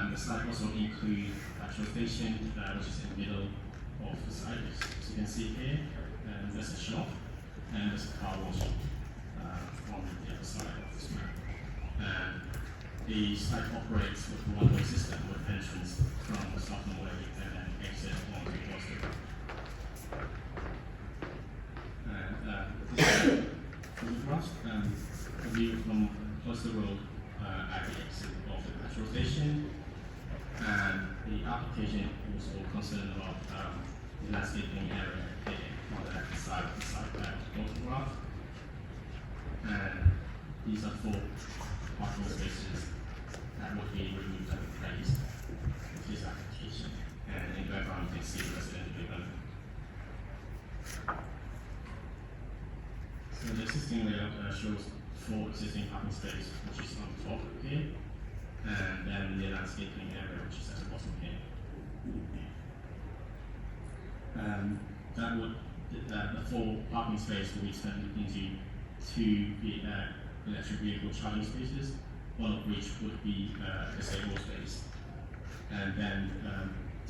The slide also includes a petrol station, which is in the middle of the site. As you can see here, there's a shop and there's a car wash on the other side of this map. The site operates with a one-way system with entrance from the Southern Way and then exit on the Gloucester Road. This is photograph, a view from Gloucester Road at the exit of the petrol station. And the application was all concerned about the landscaping area here on the left side of the site photograph. And these are 4 parking spaces that would be removed and replaced with this application. And in the background, you can see the residential development. So the existing layout shows 4 existing parking spaces, which is on the top here, and then the landscaping area, which is at the bottom here. The 4 parking spaces will be turned into 2 electric vehicle charging spaces, one of which would be a disabled space, and then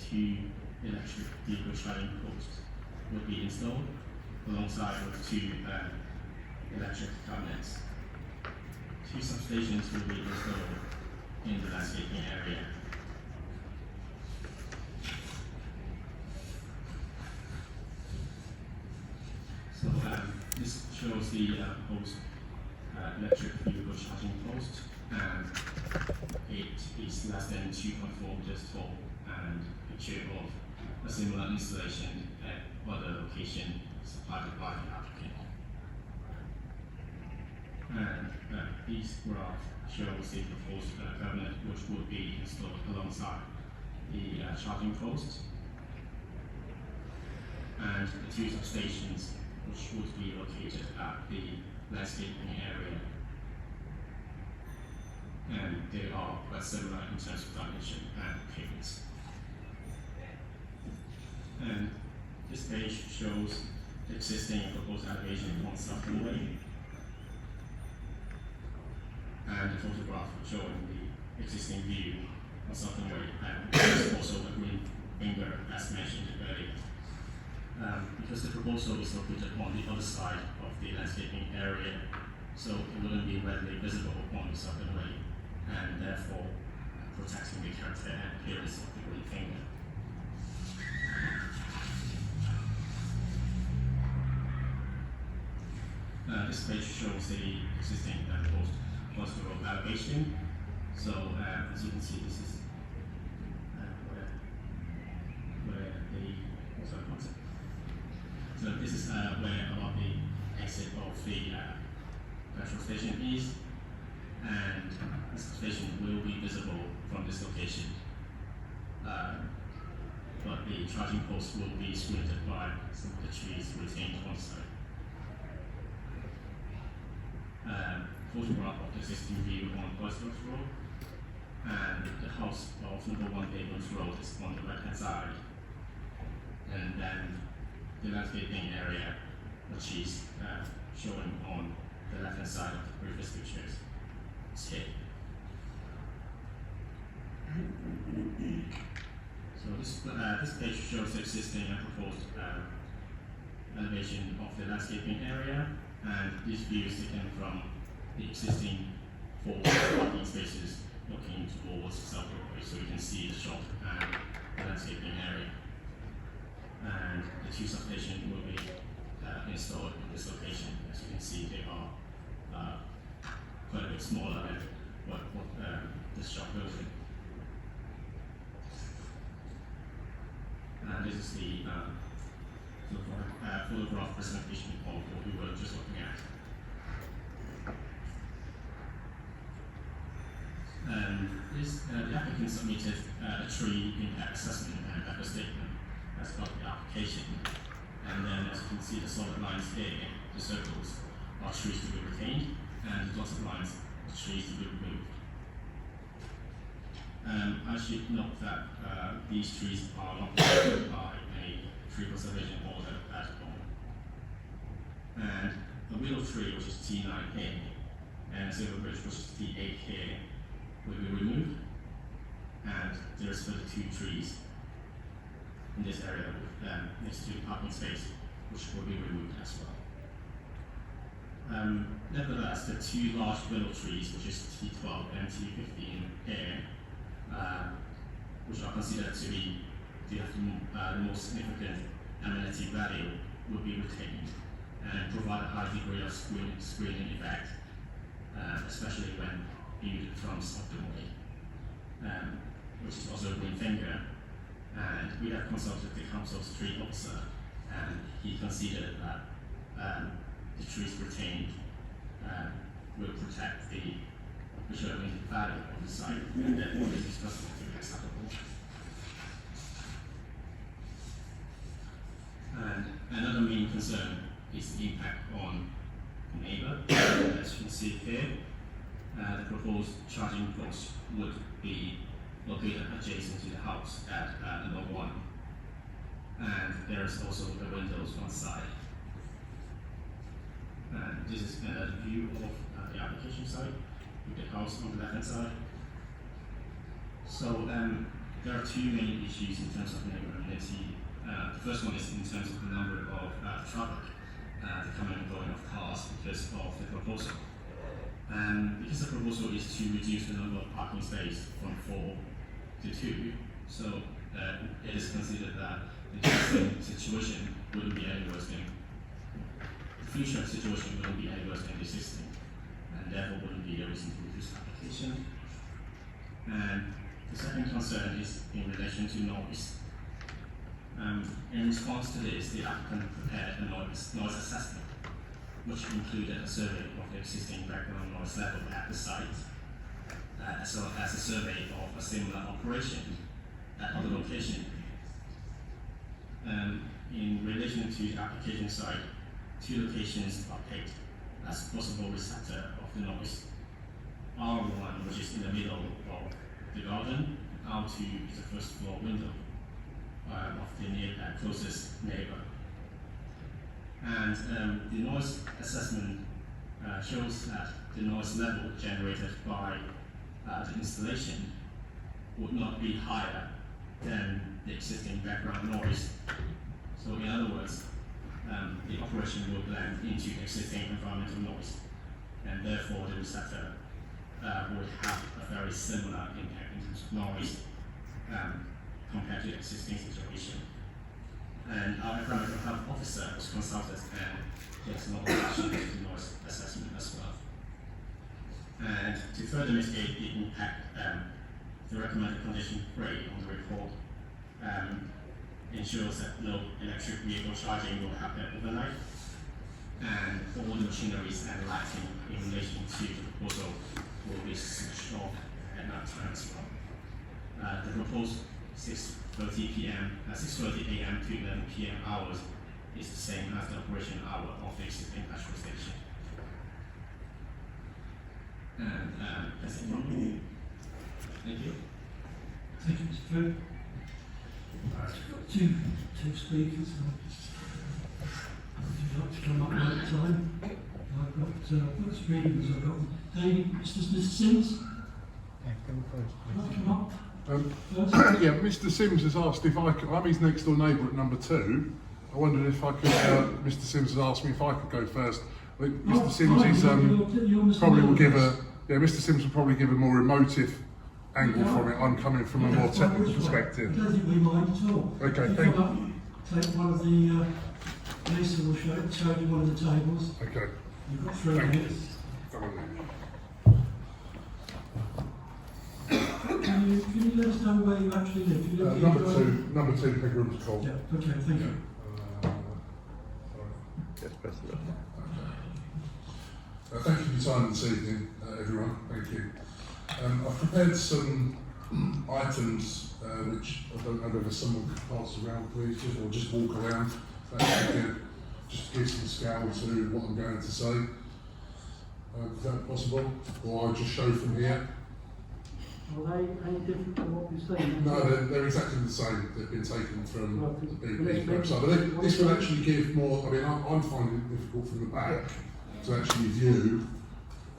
2 electric vehicle charging posts would be installed alongside with 2 electric cabinets. 2 substations will be installed in the landscaping area. So this shows the proposed electric vehicle charging post, and it is less than 2.4 meters tall, and a picture of a similar installation at other location supplied by the applicant. And this graph shows the proposed cabinet which would be installed alongside the charging posts, and the 2 substations which would be located at the landscaping area. And they are quite similar in terms of dimension and appearance. And this page shows the existing and proposed elevation on Southern Way, and the photograph showing the existing view on Southern Way, and there's also a green finger as mentioned earlier. Because the proposal is located on the other side of the landscaping area, so it wouldn't be readily visible on the Southern Way, and therefore protecting the character and appearance of the green finger. This page shows the existing and proposed Gloucester Road elevation. So as you can see, this is where the concept. So this is where about the exit of the petrol station is, and this station will be visible from this location. But the charging post will be screened by some of the trees retained on site. Photograph of the existing view on Gloucester Road, and the house of number 1 Abrams Road is on the right hand side, and then the landscaping area, which is shown on the left hand side of the previous pictures, is here. So this page shows the existing and proposed elevation of the landscaping area, and this view is taken from the existing 4 parking spaces looking towards South Broadway, so you can see the shop and the landscaping area. And the 2 substations will be installed in this location. As you can see, they are quite a bit smaller than what this shop building. And this is the photograph presentation of what we were just looking at. The applicant submitted a tree impact assessment and a statement as part of the application. And then, as you can see, the solid lines here, the circles, are trees to be retained, and the dotted lines are trees to be removed. I should note that these trees are not protected by a tree conservation order at all. And the willow tree, which is T9 here, and silver birch, which is T8 here, will be removed. and there is further 2 trees in this area next to the parking space, which will be removed as well. Nevertheless, the 2 large willow trees, which is T12 and T15 here, which are considered to be the most significant amenity value, will be retained and provide a high degree of screening effect, especially when viewed from south of the way, which is also a green finger. And we have consulted the council's tree officer, and he considered that the trees retained will protect the visual value of the site, and therefore this is considered acceptable. And another main concern is the impact on the neighbour. As you can see here, the proposed charging post would be located adjacent to the house at number 1. And there is also the windows on side. And this is another view of the application site with the house on the left hand side. So there are 2 main issues in terms of neighbour amenity. The first one is in terms of the number of traffic, the coming and going of cars because of the proposal. And because the proposal is to reduce the number of parking spaces from 4 to 2, so it is considered that the existing situation wouldn't be any worse than the future situation wouldn't be any worse than the existing, and therefore wouldn't be a reason to reduce application. And the second concern is in relation to noise. In response to this, the applicant prepared a noise assessment, which included a survey of the existing background noise level at the site, as well as a survey of a similar operation at other locations. In relation to the application site, 2 locations are picked as possible receptor of the noise. R1, which is in the middle of the garden, R2 is the first floor window of the closest neighbor. And the noise assessment shows that the noise level generated by the installation would not be higher than the existing background noise. So in other words, the operation will blend into existing environmental noise, and therefore the receptor would have a very similar impact in terms of noise compared to the existing situation. And our environmental health officer was consulted, and he has not reaction to the noise assessment as well. And to further mitigate the impact, the recommended condition 3 on the report ensures that no electric vehicle charging will happen overnight, and all the machineries and lighting in relation to the proposal will be switched off at night time as well. The proposed 6:30 a.m. to 11 p.m. hours is the same as the operation hour of the existing petrol station. And that's it. Thank you. Thank you, Mr. Fred. I've got two speakers. Would you like to come up at a time? I've got what speakers I've got. David, Mr. Sims. Yeah, go first, Would you please. come up? First? Yeah, Mr. Sims has asked if I could, I'm his next door neighbour at number 2. I wondered if I could, Mr. Sims has asked me if I could go first. I think Mr. Sims fine. is, You're Mr. probably will give Mills. Mr. Sims will probably give a more emotive angle Yeah. from it. I'm coming from a more technical perspective. I don't think we mind at all. Okay, You thank come up, take one of the, Lisa will show you one of the tables. Okay, You've got 3 Thank you. minutes. come on then. Can you let us know where you actually live? You live Number two, Pigram's Court. Yeah, okay, thank you. Yes, best of luck. Thank you for your time this evening, everyone. Thank you. I've prepared some items which I don't know whether someone could pass around, please, or just walk around. That'd be good. Just to give some scale to what I'm going to say. Is that possible? Or I'll just show from here. Are they any different from what we've seen? No, they're exactly the same. They've been taken from the BP's Well, website. But this will actually give more, I mean, I'm finding it difficult from the back to actually view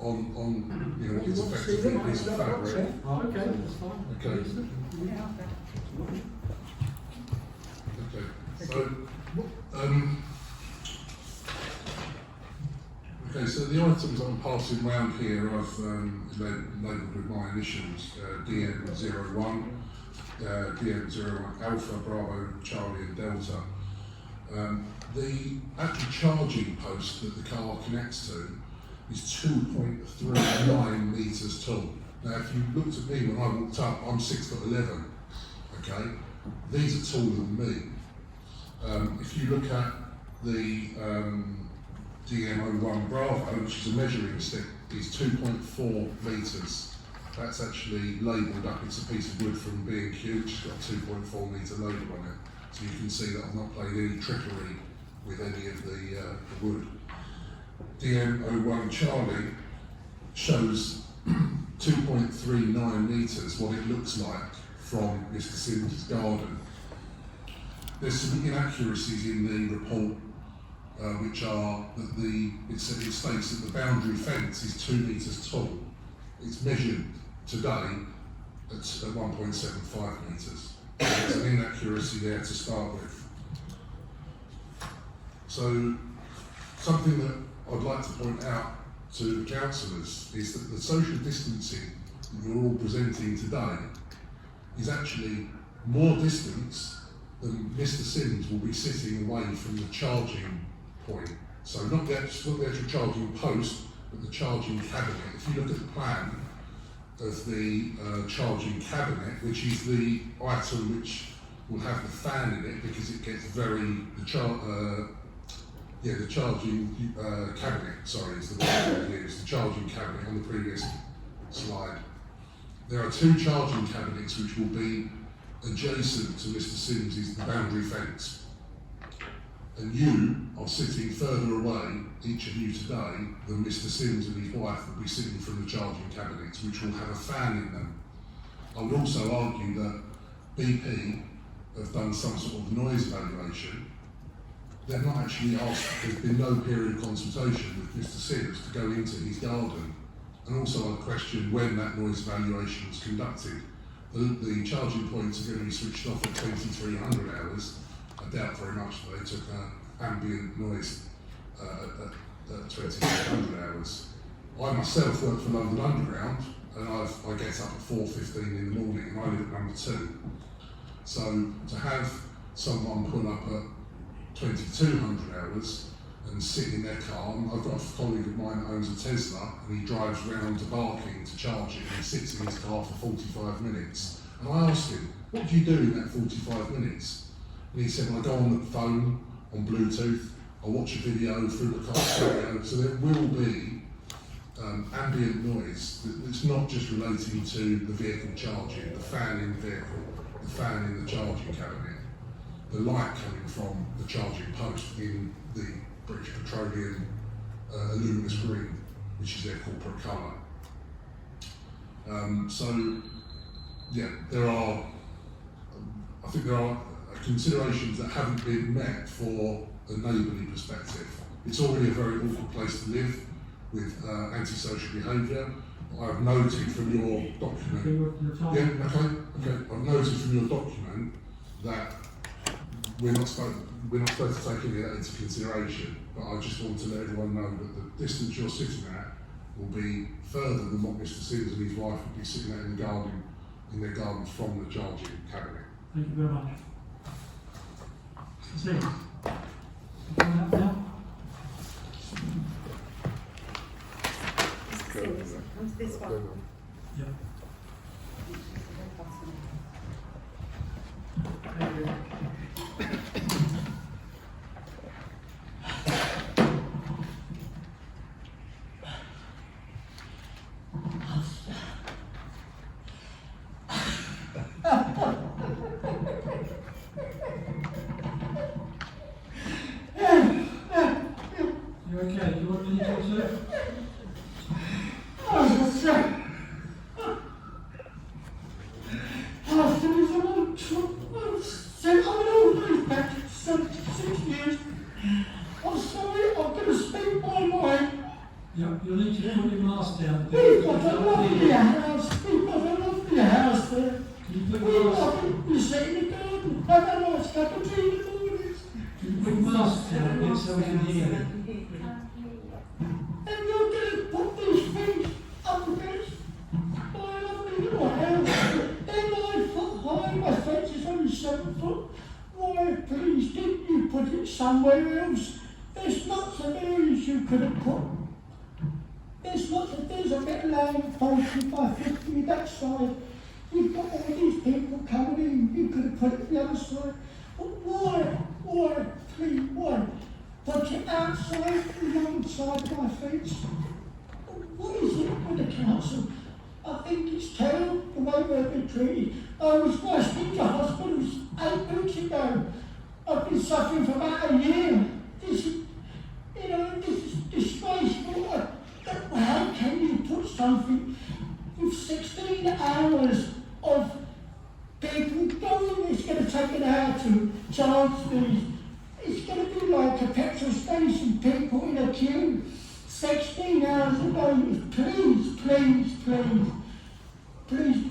on you know, it's effectively a piece of fabric. Oh, okay, that's fine. Okay. Okay. So, okay, so the items I'm passing around here I've labelled with my initials, DM01, DM01 Alpha, Bravo, Charlie and Delta. The actual charging post that the car connects to is 2.39 metres tall. Now if you looked at me when I walked up, I'm 6'11", okay? These are taller than me. If you look at the DM01 Bravo, which is a measuring stick, is 2.4 metres. That's actually labelled up, it's a piece of wood from B&Q, which has got a 2.4 metre label on it. So you can see that I've not played any trickery with any of the wood. DM01 Charlie shows 2.39 metres, what it looks like from Mr. Sims' garden. There's some inaccuracies in the report, which are that it states that the boundary fence is 2 metres tall. It's measured today at 1.75 metres. There's an inaccuracy there to start with. So, something that I'd like to point out to the councillors is that the social distancing that you're all presenting today is actually more distance than Mr. Sims will be sitting away from the charging point. So not the actual charging post, but the charging cabinet. If you look at the plan of the charging cabinet, which is the item which will have the fan in it because it gets the charging cabinet, sorry, is the word I use, the charging cabinet on the previous slide. There are 2 charging cabinets which will be adjacent to Mr. Sims' boundary fence. And you are sitting further away, each of you today, than Mr. Sims and his wife will be sitting from the charging cabinets, which will have a fan in them. I would also argue that BP have done some sort of noise evaluation. They've not actually asked, there's been no period consultation with Mr. Sims to go into his garden. And also I'd question when that noise evaluation was conducted. The charging points are going to be switched off at 2300 hours. I doubt very much that they took ambient noise at 2300 hours. I myself work for London Underground and I get up at 4:15 in the morning and I live at number 2. So to have someone pull up at 2200 hours and sit in their car, and I've got a colleague of mine that owns a Tesla and he drives round to Barking to charge it and he sits in his car for 45 minutes. And I asked him, what do you do in that 45 minutes? And he said, well, I go on the phone, on Bluetooth, I watch a video through the car stereo, so there will be ambient noise that's not just relating to the vehicle charging, the fan in the vehicle, the fan in the charging cabinet, the light coming from the charging post in the British Petroleum luminous green, which is their corporate colour. So, yeah, I think there are considerations that haven't been met for a neighbourly perspective. It's already a very awful place to live with antisocial behaviour. I've noted from your document, I've noted from your document that we're not supposed to take any of that into consideration, but I just want to let everyone know that the distance you're sitting at will be further than what Mr. Sims and his wife would be sitting at in their garden from the charging cabinet. Thank you very much. Mr. Sims, you coming up now? Mr. Sims, come to this one. Yeah. You okay? Do you want me to talk to you? Yeah, you'll need to put your mask got a lovely house. We've got a lovely house there. Can you put We your mask? love it. We sit in the garden. Have a nice cup of tea in the mornings. Can you put your mask down a bit so we can hear you? And you're going to put these things up against my lovely little house. They're 9 foot high. My fence is only 7 foot. Why, please, didn't you put it somewhere else? There's lots of areas you could have put. There's a bit of land 40 by 50 that side. You've got all these people coming in. You could have put it the other side. But why, please, why? Put it outside alongside my fence. What is it with the council? I think it's terrible the way we've been treated. I was rushed into hospital 8 weeks ago. I've been suffering for about a year. This is disgraceful. How can you put something with 16 hours of people going? It's going to take an hour to charge these. It's going to be like a petrol station, people in a queue. 16 hours a day. Please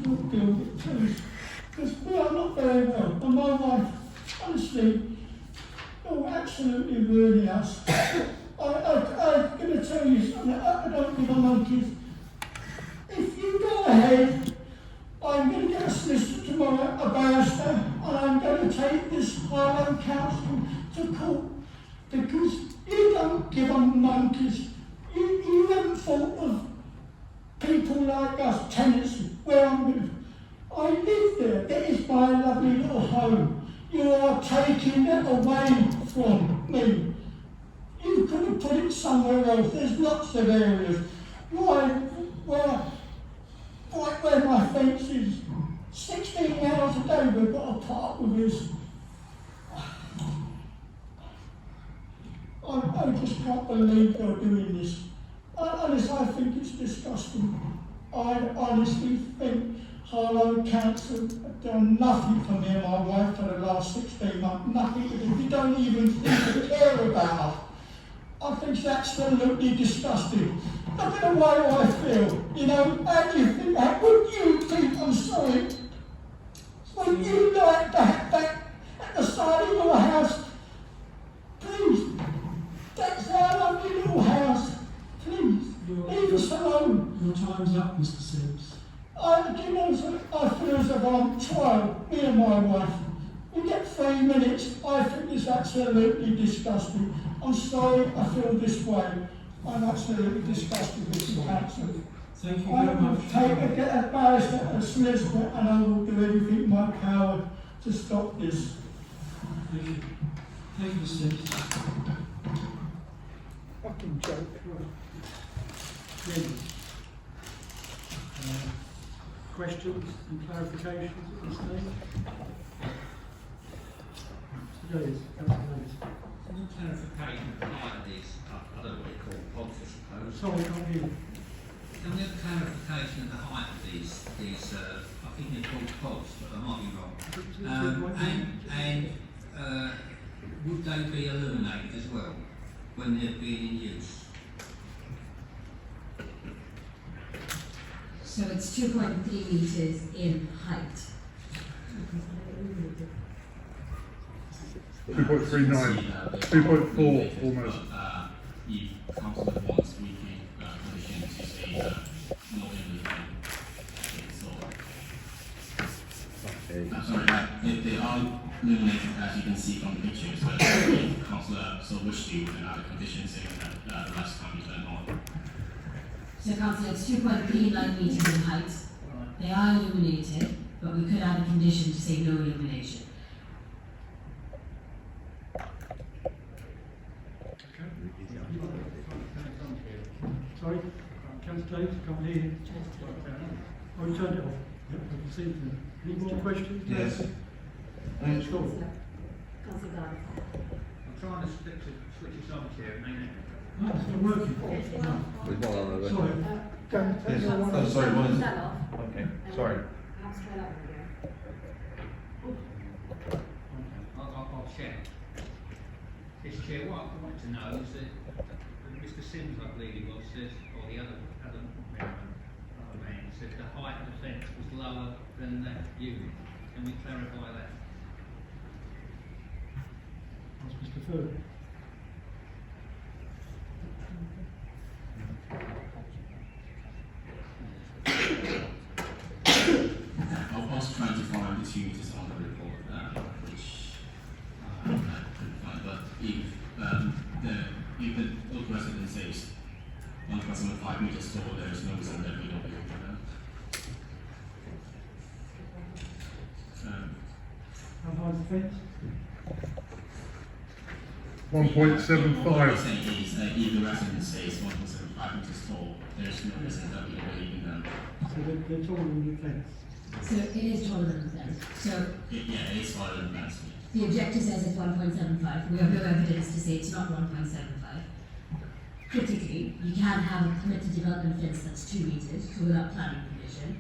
don't build it, please. Because we are not very well. And my wife, honestly, absolutely ruining us. I'm going to tell you something. I don't give a monkey's. If you go ahead, I'm going to get a solicitor tomorrow, a barrister, and I'm going to take this Harlow Council to court because you don't give a monkey's. You haven't thought of people like us, tenants, where I'm living. I live there. That is my lovely little home. You are taking it away from me. You could have put it somewhere else. There's lots of areas. Right where my fence is. 16 hours a day we've got to put up with this. I just can't believe they're doing this. Honestly, I think it's disgusting. I honestly think Harlow Council have done nothing for me and my wife for the last 16 months. Nothing. You don't even think to care about us. I think it's absolutely disgusting. Look at the way I feel. You know, how do you think that? Would you think, I'm sorry, would you like that at the side of your house? Please, that's our lovely little house. Please, leave us alone. Your time's up, Mr. Sims. I feel as if I'm trial, me and my wife. We get 3 minutes. I think it's absolutely disgusting. I'm sorry I feel this way. I'm absolutely disgusted with the council. Thank you I very will much. get a barrister, a solicitor, and I will do everything in my power to stop this. Thank you. Thank you, Mr. Sims. Fucking joke. Lynn. Questions and clarifications at this stage? Mr. Davis, Councillor Davis. Clarification of the height of these, I don't know what you call pods, I suppose. Sorry, can't hear you. Can we have clarification of the height of these I think they're called pods, but I might be wrong. Would they be illuminated as well when they're being in use? So it's 2.3 meters in height. 2.39, 2.4 almost. If council wants, we can condition to say no illuminated. I'm sorry, they are illuminated as you can see from the pictures, but if councillor so wish to, then add a condition saying that the lights can't be turned on. So councillor, it's 2.39 meters in height. They are illuminated, but we could add a condition to say no illumination. Sorry, Councillor Davis, can't hear you. Oh, you turned it off. Yep, I can see it. Any more questions? Yes. Let's go. Councillor Garner. I'm trying to switch this on here, maybe. No, it's not working. No. There's one on the Sorry. Oh, sorry, one is. That off. Okay, sorry. Perhaps try that one again. I'll check. This chair, what I want to know is that Mr. Sims, I believe it was, says, or the other member, fence was lower than that unit. Can we clarify that? Ask Mr. Furley. I was trying to find the 2 meters on the report, which I couldn't find. But if the local resident says 1.75 meters tall, there is no reason that we don't be able to do that. How high is the fence? 1.75. What I'm saying is, if the resident says 1.75 meters tall, there is no reason that we don't believe in them. So they're taller than the fence. So it is taller than the fence. So Yeah, it is taller than that. the objector says it's 1.75. We have no evidence to say it's not 1.75. Critically, you can have a permitted development fence that's 2 meters, so without planning permission.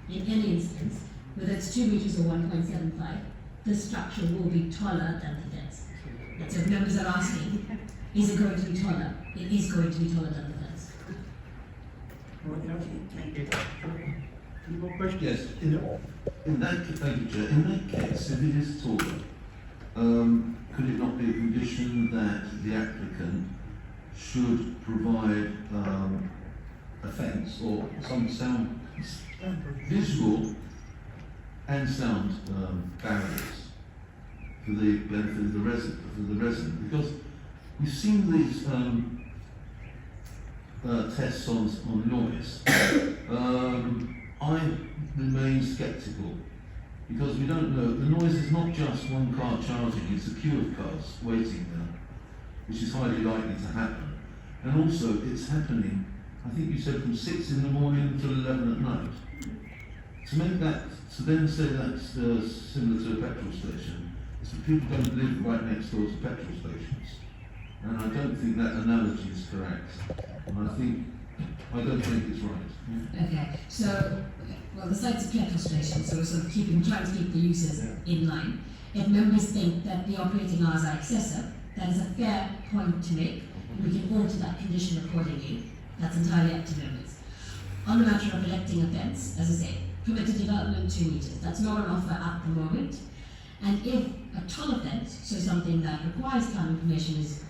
In any instance, whether it's 2 meters or 1.75, the structure will be taller than the fence. And so if members are asking, is it going to be taller? It is going to be taller than the fence. All right, Councillor. Any more questions? Yes, in that case, thank you, Chair. In that case, if it is taller, could it not be a condition that the applicant should provide a fence or some sound, visual and sound barriers for the benefit of the resident? Because we've seen these tests on noise. I remain sceptical because we don't know. The noise is not just one car charging; it's a queue of cars waiting there, which is highly likely to happen. And also, it's happening. I think you said from 6 in the morning until 11 at night. To make that, to then say that's similar to a petrol station, is that people don't live right next door to petrol stations. And I don't think that analogy is correct. And I don't think it's right. Okay, so, well, the site's a petrol station, so we're sort of trying to keep the users in line. If members think that the operating hours are excessive, that is a fair point to make. We can alter that condition accordingly. That's entirely up to members. On the matter of electing a fence, as I say, permitted development 2 meters. That's not an offer at the moment. And if a taller fence, so something that requires planning permission, is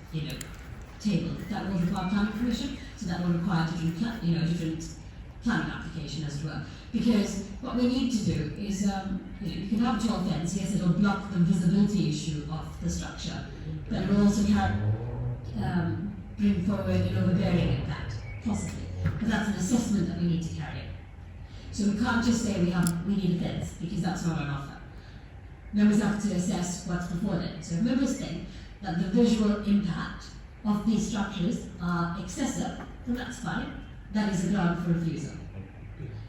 tabled, that will require planning permission. So that will require different planning application as well. Because what we need to do is, you can have a tall fence. Yes, it'll block the visibility issue of the structure, but it will also bring forward an overbearing impact, possibly. But that's an assessment that we need to carry. So we can't just say we need a fence, because that's not an offer. Members have to assess what's before them. So if members think that the visual impact of these structures are excessive, then that's fine. That is a ground for refusal.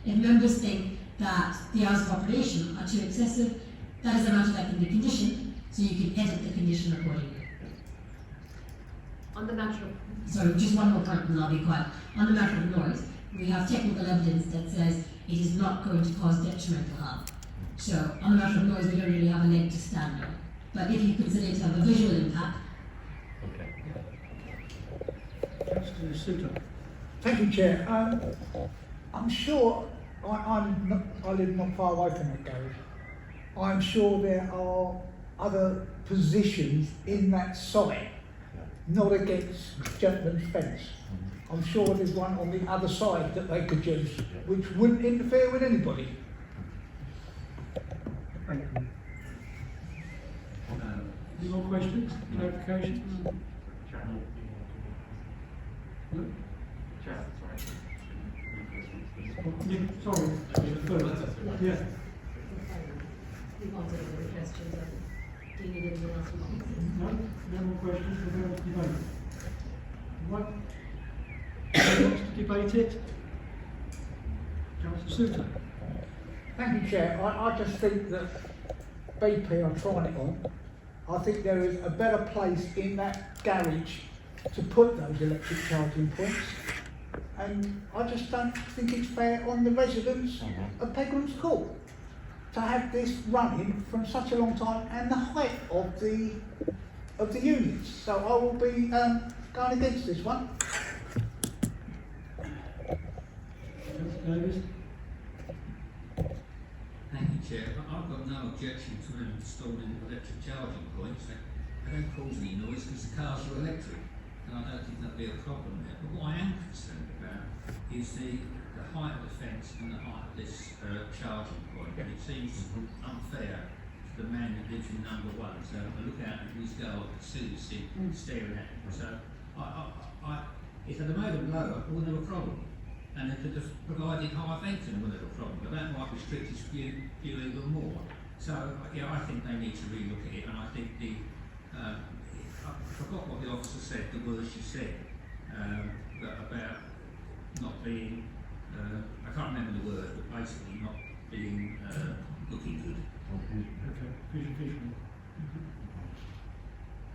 If members think that the hours of operation are too excessive, that is a matter that can be conditioned, so you can edit the condition accordingly. On the matter of... Sorry, just one more point and I'll be quiet. On the matter of noise, we have technical evidence that says it is not going to cause detrimental harm. So on the matter of noise, we don't really have a leg to stand on. But if you consider it to have a visual impact... Councillor Suter. Thank you, Chair. I'm sure, I live not far away from that garage. I'm sure there are other positions in that site, not against gentleman's fence. I'm sure there's one on the other side that they could use, which wouldn't interfere with anybody. Thank you. Any more questions? Clarifications? Hello? Yeah, sorry. Yeah. We've answered all the questions. Do you need anything else? No more questions, we'll go to debate. Right. Who wants to debate it? Councillor Suter. Thank you, Chair. I just think that BP are trying it on. I think there is a better place in that garage to put those electric charging points. And I just don't think it's fair on the residents of Pegram's Court to have this running from such a long time and the height of the units. So I will be going against this one. Councillor Davis. Chair, I've got no objection to them installing electric charging points. They don't cause any noise because the cars are electric, and I don't think that'll be a problem there. But what I am concerned about is the height of the fence and the height of this charging point. And it seems unfair to the man that lives in number 1 to look out at his garden and see this thing staring at him. So if they'd have made them lower, I wouldn't have a problem. And they could have provided higher venting, wouldn't have a problem. But that might restrict his view even more. So yeah, I think they need to relook at it, and I think I forgot what the officer said, the words she said, about not being, I can't remember the word, but basically not being looking good. Okay, visual.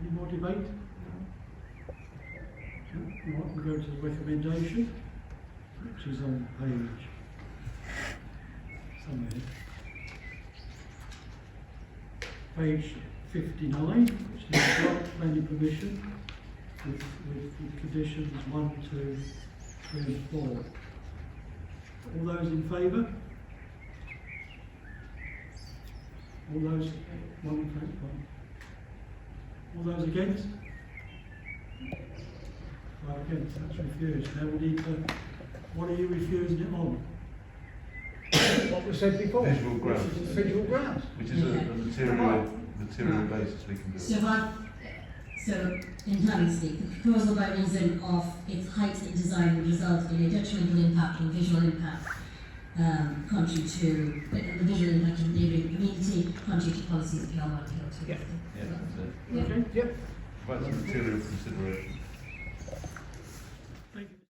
Any more debate? No? Right, we'll go to the recommendation, which is on page somewhere. Page 59, which is grant planning permission with conditions 1, 2, 3 and 4. All those in favour? All those, one in favour, one. All those against? 5 against, that's refused. Now we need to, what are you refusing it on? What was said before. Visual grounds. Visual grounds. Which is a material basis we can do. So in planning speak, the proposal by reason of its height and design would result in a detrimental impact on visual impact, contrary to the visual impact of the neighbouring community, contrary to policies of PR1 and PR2. Yeah. Yeah, that's it. Yeah. Okay, Yep. That's a material consideration.